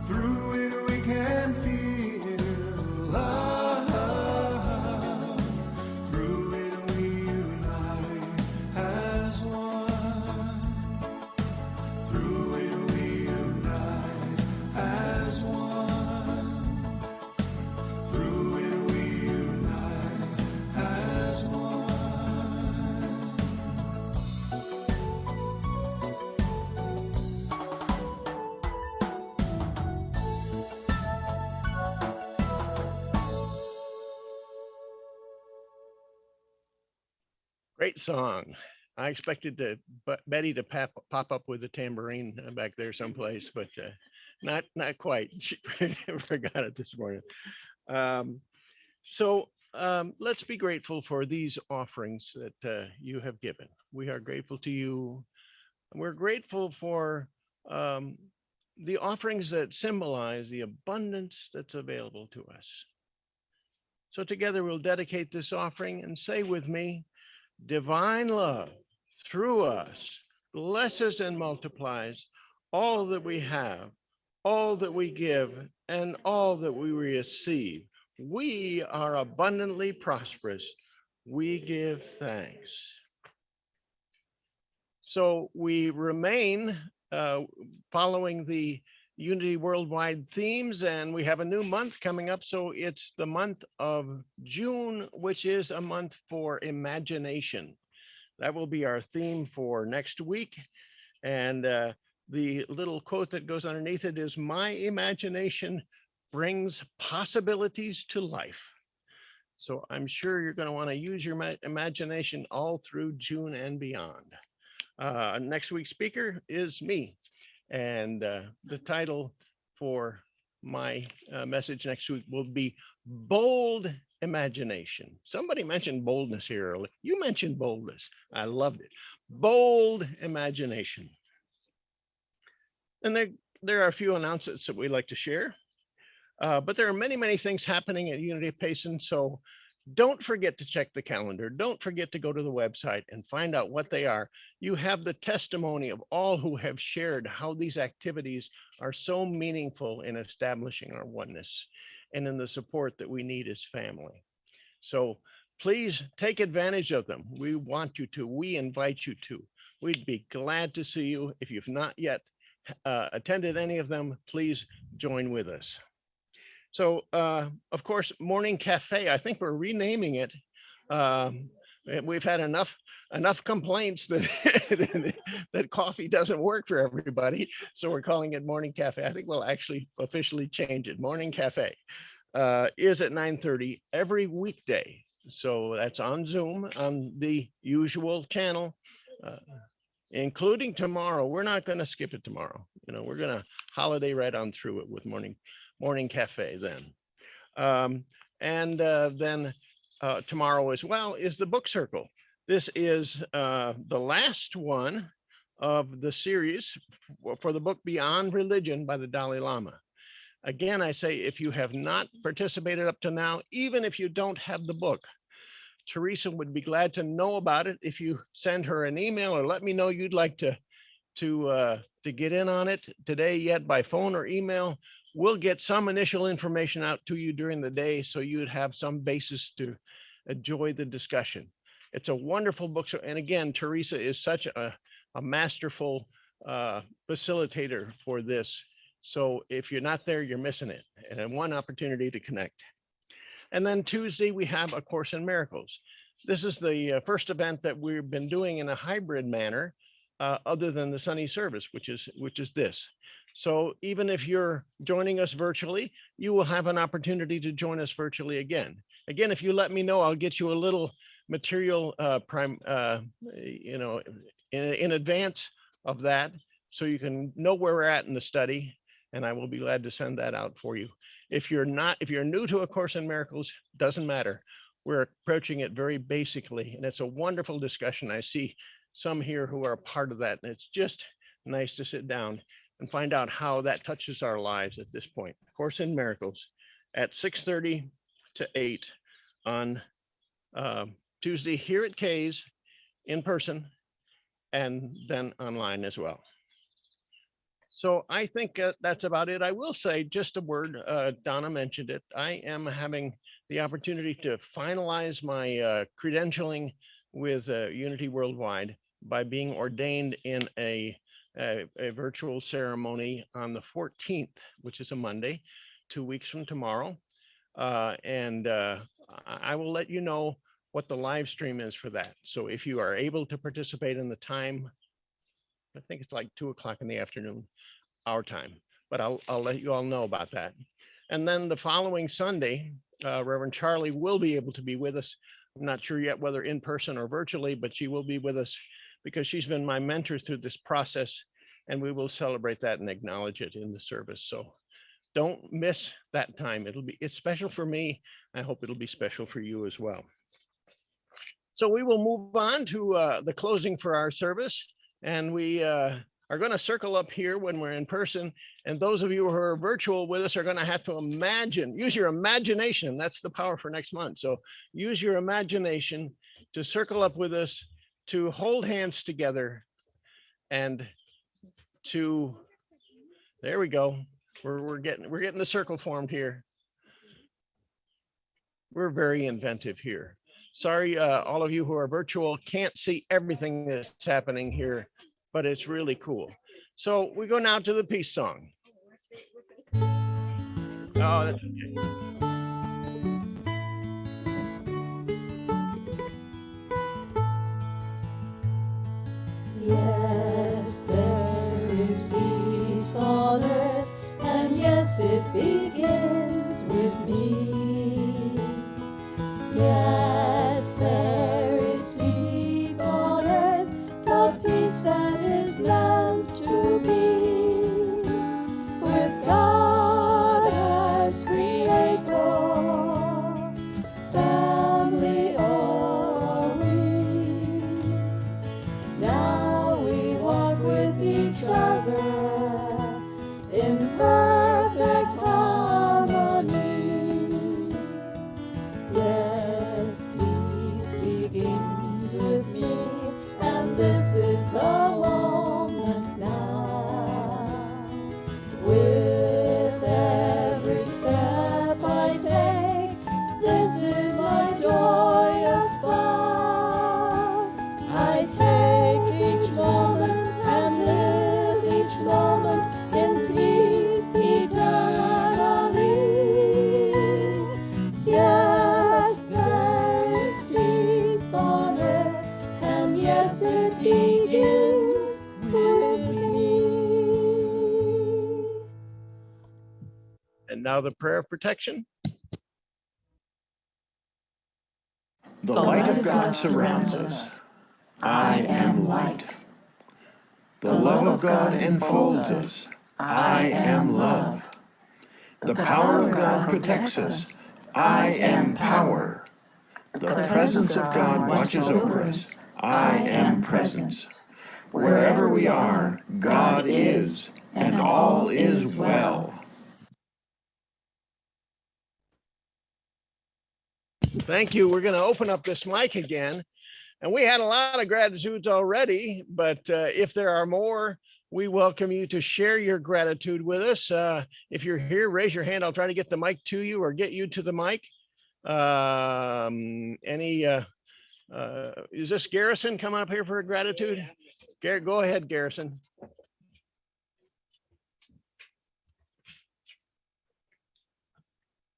Through it we can feel love. Through it we unite as one. Through it we unite as one. Through it we unite as one. Great song. I expected Betty to pop up with a tambourine back there someplace, but not quite. She forgot it this morning. Let's be grateful for these offerings that you have given. We are grateful to you. We're grateful for the offerings that symbolize the abundance that's available to us. So together we'll dedicate this offering and say with me, divine love through us blesses and multiplies all that we have, all that we give, and all that we receive. We are abundantly prosperous. We give thanks. So we remain following the Unity Worldwide themes, and we have a new month coming up. So it's the month of June, which is a month for imagination. That will be our theme for next week. And the little quote that goes underneath it is, "My imagination brings possibilities to life." So I'm sure you're going to want to use your imagination all through June and beyond. Next week's speaker is me. And the title for my message next week will be Bold Imagination. Somebody mentioned boldness here earlier. You mentioned boldness. I loved it. Bold imagination. And there are a few announcements that we'd like to share. But there are many, many things happening at Unity of Payson. So don't forget to check the calendar. Don't forget to go to the website and find out what they are. You have the testimony of all who have shared how these activities are so meaningful in establishing our oneness and in the support that we need as family. So please take advantage of them. We want you to. We invite you to. We'd be glad to see you. If you've not yet attended any of them, please join with us. So, of course, Morning Cafe, I think we're renaming it. We've had enough complaints that that coffee doesn't work for everybody. So we're calling it Morning Cafe. I think we'll actually officially change it. Morning Cafe is at 9:30 every weekday. So that's on Zoom on the usual channel, including tomorrow. We're not going to skip it tomorrow. You know, we're going to holiday right on through it with Morning Cafe then. Then tomorrow as well is the book circle. This is the last one of the series for the book Beyond Religion by the Dalai Lama. Again, I say, if you have not participated up to now, even if you don't have the book, Teresa would be glad to know about it. If you send her an email or let me know you'd like to get in on it today, yet by phone or email, we'll get some initial information out to you during the day so you'd have some basis to enjoy the discussion. It's a wonderful book. And again, Teresa is such a masterful facilitator for this. So if you're not there, you're missing it. And one opportunity to connect. And then Tuesday, we have A Course in Miracles. This is the first event that we've been doing in a hybrid manner, other than the Sunday service, which is this. So even if you're joining us virtually, you will have an opportunity to join us virtually again. Again, if you let me know, I'll get you a little material in advance of that, so you can know where we're at in the study, and I will be glad to send that out for you. If you're new to A Course in Miracles, doesn't matter. We're approaching it very basically, and it's a wonderful discussion. I see some here who are a part of that, and it's just nice to sit down and find out how that touches our lives at this point. A Course in Miracles at 6:30 to 8 on Tuesday here at Kay's in person, and then online as well. So I think that's about it. I will say just a word. Donna mentioned it. I am having the opportunity to finalize my credentialing with Unity Worldwide by being ordained in a virtual ceremony on the 14th, which is a Monday, 2 weeks from tomorrow. I will let you know what the live stream is for that. So if you are able to participate in the time, I think it's like 2 o'clock in the afternoon, our time, but I'll let you all know about that. And then the following Sunday, Reverend Charlie will be able to be with us. I'm not sure yet whether in person or virtually, but she will be with us because she's been my mentor through this process, and we will celebrate that and acknowledge it in the service. So don't miss that time. It's special for me. I hope it'll be special for you as well. So we will move on to the closing for our service, and we are going to circle up here when we're in person. And those of you who are virtual with us are going to have to use your imagination. That's the power for next month. So use your imagination to circle up with us, to hold hands together, and there we go. We're getting the circle formed here. We're very inventive here. Sorry, all of you who are virtual can't see everything that's happening here, but it's really cool. So we go now to the peace song. Oh, that's okay. Yes, there is peace on earth, and yes, it begins with me. Yes, there is peace on earth, the peace that is meant to be. With God as creator, family all are we. Now we walk with each other in perfect harmony. Yes, peace begins with me, and this is the moment now. With every step I take, this is my joyous thought. I take each moment and live each moment in peace eternally. Yes, there is peace on earth, and yes, it begins with me. And now the prayer of protection. The light of God surrounds us. I am light. The love of God enfolds us. I am love. The power of God protects us. I am power. The presence of God watches over us. I am presence. Wherever we are, God is, and all is well. Thank you. We're going to open up this mic again. And we had a lot of gratitudes already, but if there are more, we welcome you to share your gratitude with us. If you're here, raise your hand. I'll try to get the mic to you or get you to the mic. Is this Garrison coming up here for a gratitude? Go ahead, Garrison.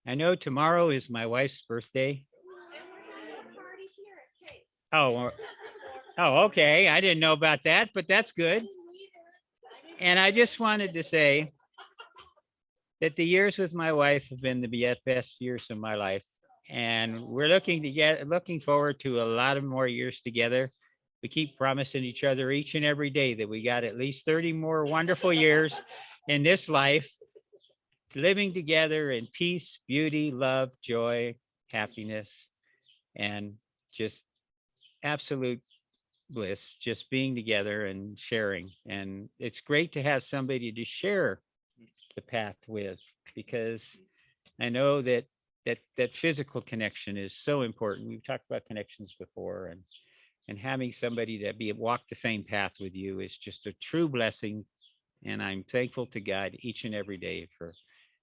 I know tomorrow is my wife's birthday. Oh, okay. I didn't know about that, but that's good. And I just wanted to say that the years with my wife have been the best years of my life. And we're looking forward to a lot of more years together. We keep promising each other each and every day that we got at least 30 more wonderful years in this life, living together in peace, beauty, love, joy, happiness, and just absolute bliss, just being together and sharing. And it's great to have somebody to share the path with, because I know that physical connection is so important. We've talked about connections before, and And having somebody that walk the same path with you is just a true blessing. And I'm thankful to God each and every day for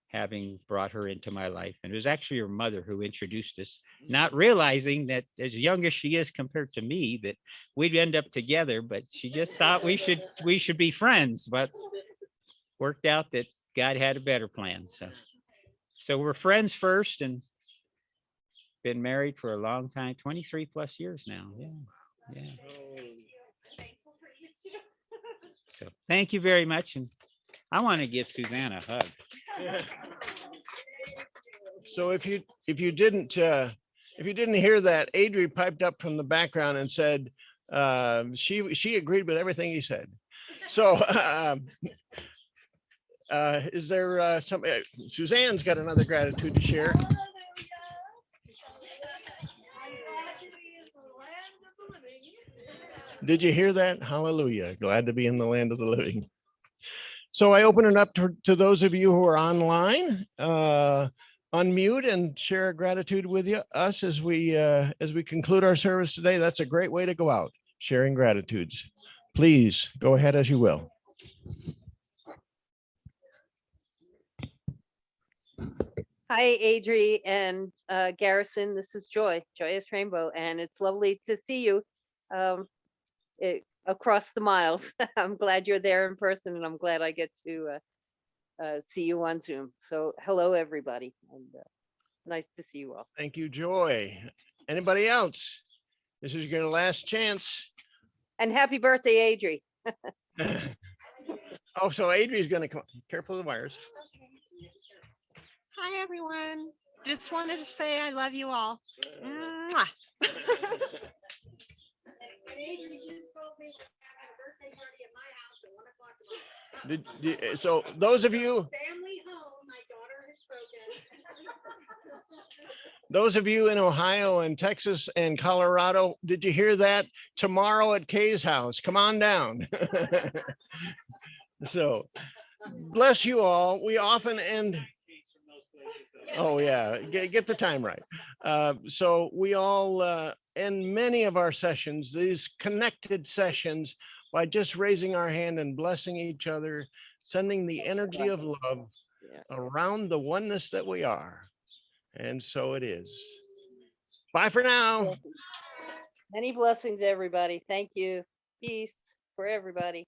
having brought her into my life. And it was actually her mother who introduced us, not realizing that as young as she is compared to me, that we'd end up together, but she just thought we should be friends, but worked out that God had a better plan. So we're friends first and been married for a long time, 23 plus years now. Yeah. So thank you very much. And I want to give Suzanne a hug. So if you didn't hear that, Adri piped up from the background and said she agreed with everything he said. So is there some Suzanne's got another gratitude to share. Did you hear that? Hallelujah. Glad to be in the land of the living. So I open it up to those of you who are online. Unmute and share a gratitude with us as we conclude our service today. That's a great way to go out, sharing gratitudes. Please go ahead as you will. Hi, Adri and Garrison. This is Joyous Rainbow, and it's lovely to see you across the miles. I'm glad you're there in person, and I'm glad I get to see you on Zoom. So hello, everybody, and nice to see you all. Thank you, Joy. Anybody else? This is your last chance. And happy birthday, Adri. Oh, so Adri's going to come. Careful of the wires. Hi, everyone. Just wanted to say I love you all. Mwah. So those of you in Ohio and Texas and Colorado, did you hear that? Tomorrow at Kay's house, come on down. So bless you all. We often end. Oh yeah, get the time right. So we all end many of our sessions, these connected sessions, by just raising our hand and blessing each other, sending the energy of love around the oneness that we are. And so it is. Bye for now. Many blessings, everybody. Thank you. Peace for everybody.